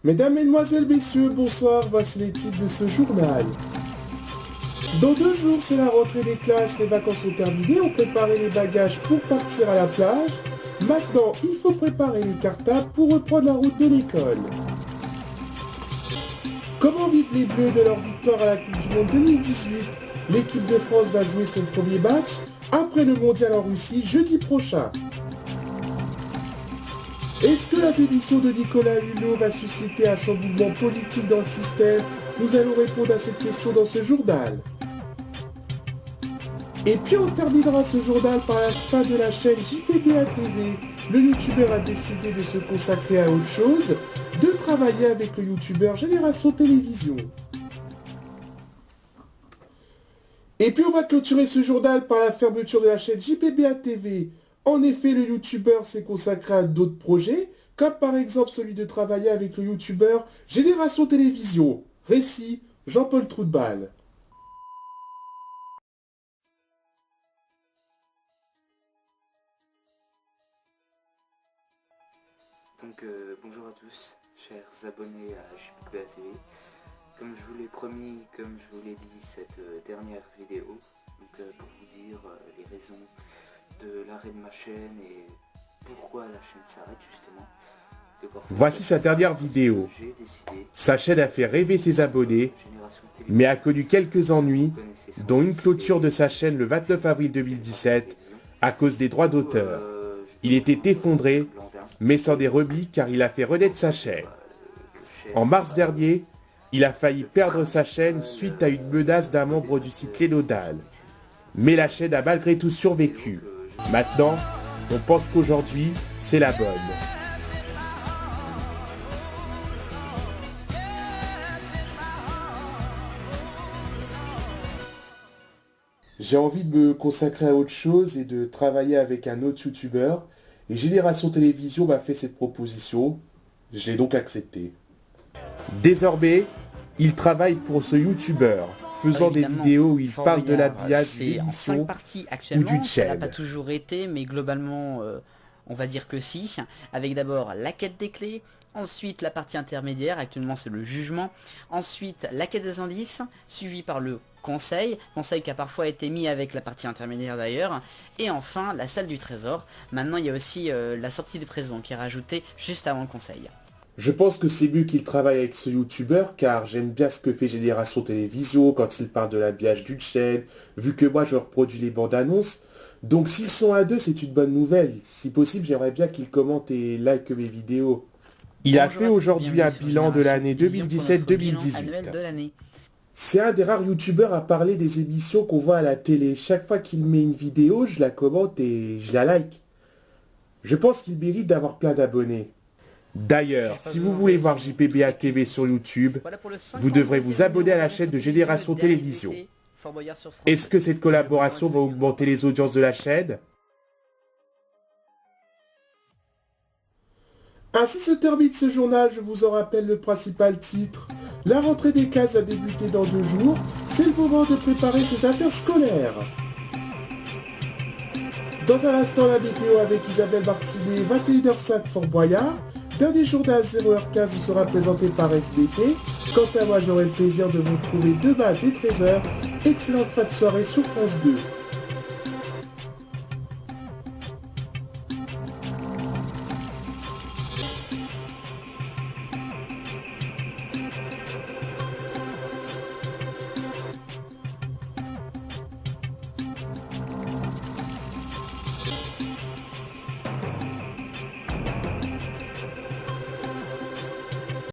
Mesdames, Mesdemoiselles, Messieurs, bonsoir, voici les titres de ce journal. Dans 2 jours, c'est la rentrée des classes, les vacances sont terminées, on préparait les bagages pour partir à la plage. Maintenant, il faut préparer les cartables pour reprendre la route de l'école. Comment vivent les Bleus de leur victoire à la Coupe du Monde 2018? L'équipe de France va jouer son premier match après le mondial en Russie jeudi prochain. Est-ce que la démission de Nicolas Hulot va susciter un chamboulement politique dans le système? Nous allons répondre à cette question dans ce journal. Et puis on terminera ce journal par la fin de la chaîne JPBA TV. Le youtubeur a décidé de se consacrer à autre chose, de travailler avec le youtubeur Génération Télévision. Et puis on va clôturer ce journal par la fermeture de la chaîne JPBA TV. En effet, le youtubeur s'est consacré à d'autres projets, comme par exemple celui de travailler avec le youtubeur Génération Télévision. Récit, Jean-Paul Troutbal. Bonjour à tous, chers abonnés à JPBA TV. Comme je vous l'ai promis, comme je vous l'ai dit cette dernière vidéo, pour vous dire les raisons de l'arrêt de ma chaîne et pourquoi la chaîne s'arrête justement. Voici sa dernière vidéo. Sa chaîne a fait rêver ses abonnés, mais a connu quelques ennuis, dont une clôture de sa chaîne le 29 avril 2017 à cause des droits d'auteur. Il était effondré, mais sans des rebis car il a fait renaître sa chaîne. En mars dernier, il a failli perdre sa chaîne suite à une menace d'un membre du site Lénodal. Mais la chaîne a malgré tout survécu. Maintenant, on pense qu'aujourd'hui, c'est la bonne. J'ai envie de me consacrer à autre chose et de travailler avec un autre youtubeur. Et Génération Télévision m'a fait cette proposition. Je l'ai donc acceptée. Désormais, il travaille pour ce youtubeur, faisant des vidéos où il parle de l'habillage d'une émission ou d'une chaîne. Ça n'a pas toujours été, mais globalement, on va dire que si. Avec d'abord la quête des clés, ensuite la partie intermédiaire, actuellement c'est le jugement, ensuite la quête des indices, suivi par le conseil qui a parfois été mis avec la partie intermédiaire d'ailleurs, et enfin la salle du trésor. Maintenant il y a aussi la sortie de prison qui est rajoutée juste avant le conseil. Je pense que c'est mieux qu'il travaille avec ce youtubeur car j'aime bien ce que fait Génération Télévision quand il parle de l'habillage d'une chaîne, vu que moi je reproduis les bandes annonces. Donc s'ils sont à deux, c'est une bonne nouvelle. Si possible, j'aimerais bien qu'ils commentent et like mes vidéos. Il a fait aujourd'hui un bilan de l'année 2017-2018. C'est un des rares youtubeurs à parler des émissions qu'on voit à la télé. Chaque fois qu'il met une vidéo, je la commente et je la like. Je pense qu'il mérite d'avoir plein d'abonnés. D'ailleurs, si vous voulez voir JPBA TV sur YouTube, vous devrez vous abonner à la chaîne de Génération Télévision. Est-ce que cette collaboration va augmenter les audiences de la chaîne? Ainsi se termine ce journal, je vous en rappelle le principal titre. La rentrée des classes a débuté dans 2 jours, c'est le moment de préparer ses affaires scolaires. Dans un instant, la météo avec Isabelle Martinet, 21h05 Fort Boyard. Dernier journal 0h15 vous sera présenté par FBT. Quant à moi, j'aurai le plaisir de vous retrouver demain dès 13h. Excellente fin de soirée sur France 2.